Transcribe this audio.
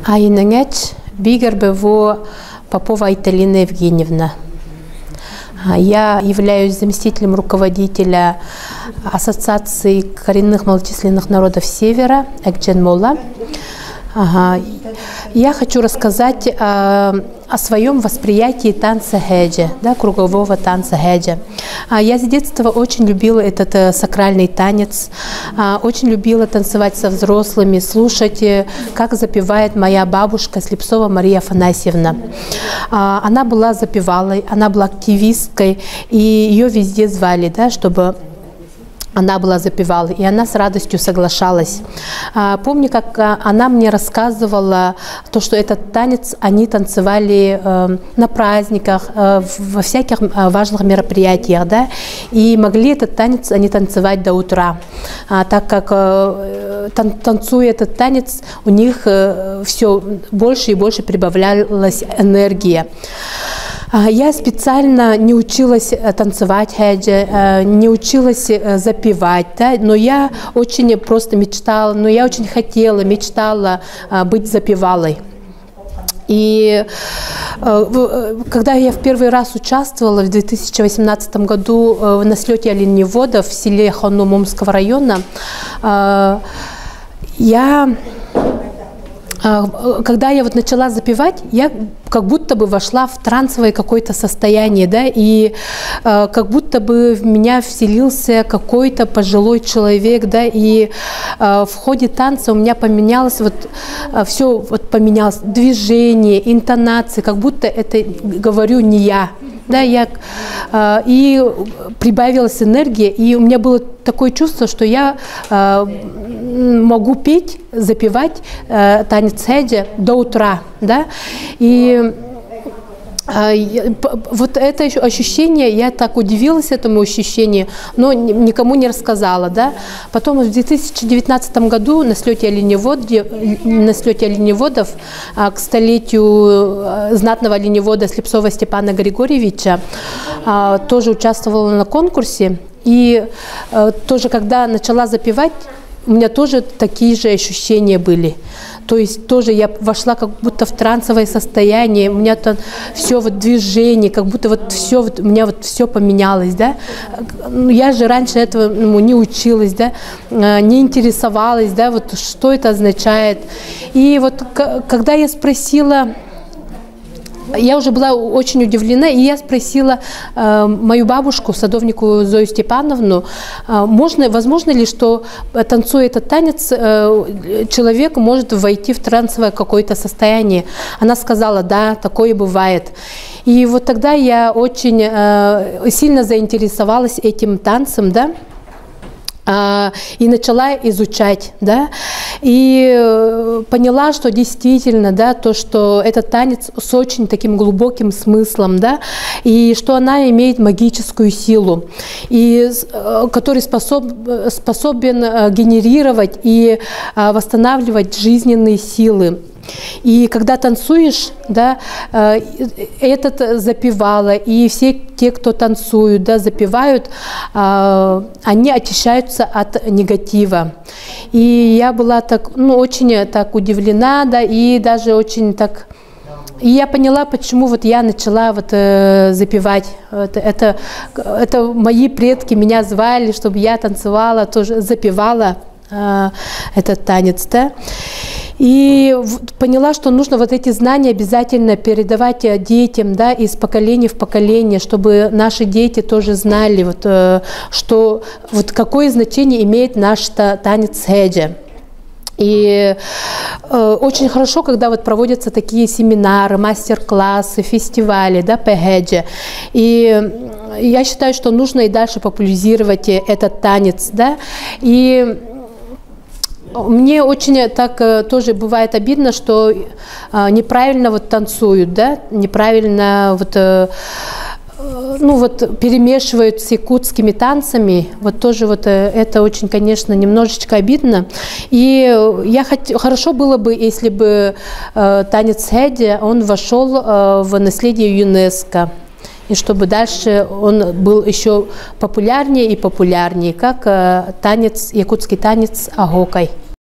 Айныңэч Бигербево Попова Айталина Евгеньевна. Я являюсь заместителем руководителя Ассоциации коренных малочисленных народов Севера Экченмола. Я хочу рассказать о своем восприятии танца хэджи, да, кругового танца хэджи. Я с детства очень любила этот сакральный танец, очень любила танцевать со взрослыми, слушать, как запевает моя бабушка Слепцова Мария Афанасьевна. Она была запевалой, она была активисткой, и ее везде звали, да, чтобы она была запевалой, и она с радостью соглашалась. Помню, как она мне рассказывала, то, что этот танец они танцевали на праздниках, во всяких важных мероприятиях, да, и могли этот танец они танцевать до утра, так как танцуя этот танец, у них все больше и больше прибавлялась энергия. Я специально не училась танцевать хэджи, не училась запевать, да, но я очень просто мечтала, но я очень хотела, мечтала быть запевалой. И когда я в первый раз участвовала в 2018 году на слете оленеводов в селе Хану Момского района, когда я вот начала запевать, я как будто бы вошла в трансовое какое-то состояние, да, и как будто бы в меня вселился какой-то пожилой человек, да, и в ходе танца у меня поменялось все поменялось, движение, интонации, как будто это говорю не я, да, и прибавилась энергия, и у меня было такое чувство, что я могу петь, запевать танец хэджи до утра, да, и вот это ощущение, я так удивилась этому ощущению, но никому не рассказала, да. Потом в 2019 году на слете оленеводов к столетию знатного оленевода Слепцова Степана Григорьевича тоже участвовала на конкурсе, и тоже когда начала запевать, у меня тоже такие же ощущения были. То есть тоже я вошла как будто в трансовое состояние, у меня там все движение, как будто все, у меня все поменялось, да. Я же раньше этого не училась, да, не интересовалась, да, что это означает. И когда я спросила, я уже была очень удивлена, и я спросила мою бабушку, садовнику Зою Степановну, возможно ли, что, танцуя этот танец, человек может войти в трансовое какое-то состояние. Она сказала, да, такое бывает. И вот тогда я очень сильно заинтересовалась этим танцем, да, и начала изучать, да, и поняла, что действительно, да, то, что этот танец с очень таким глубоким смыслом, да, и что она имеет магическую силу, и который способен генерировать и восстанавливать жизненные силы. И когда танцуешь, да, этот запевала, и все те, кто танцуют, да, запевают, они очищаются от негатива. И я была очень так удивлена, да, и даже очень так... И я поняла, почему я начала запевать. Это мои предки меня звали, чтобы я танцевала, тоже запевала этот танец, да. И поняла, что нужно эти знания обязательно передавать детям, да, из поколения в поколение, чтобы наши дети тоже знали, что какое значение имеет наш танец хэджи. И очень хорошо, когда проводятся такие семинары, мастер-классы, фестивали, да, по хэджи. И я считаю, что нужно и дальше популяризировать этот танец, да. И мне очень так тоже бывает обидно, что неправильно танцуют, да, неправильно перемешивают с якутскими танцами. Тоже это очень, конечно, немножечко обидно. И хорошо было бы, если бы танец хэджи, он вошел в наследие ЮНЕСКО. И чтобы дальше он был еще популярнее и популярнее, как якутский танец агокай.